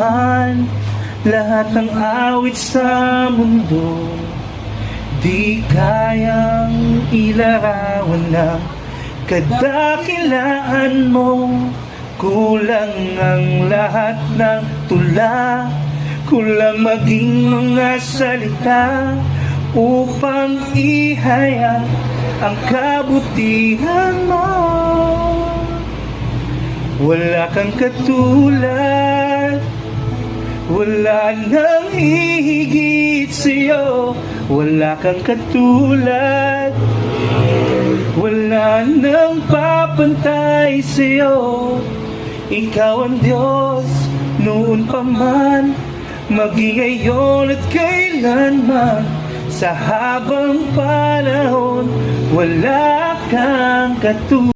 man lahat ng awit sa mundo, di kayang ilarawan ng kadakilaan mo. Kulang ang lahat ng tula, kulang maging mga salita upang ihayag ang kabutihan mo. Wala kang katulad, wala nang hihigit sa'yo. Wala kang katulad, wala nang papantay sa'yo. Ikaw ang Diyos noon pa man, maging ngayon at kailanman. Sa habang panahon, wala kang katulad.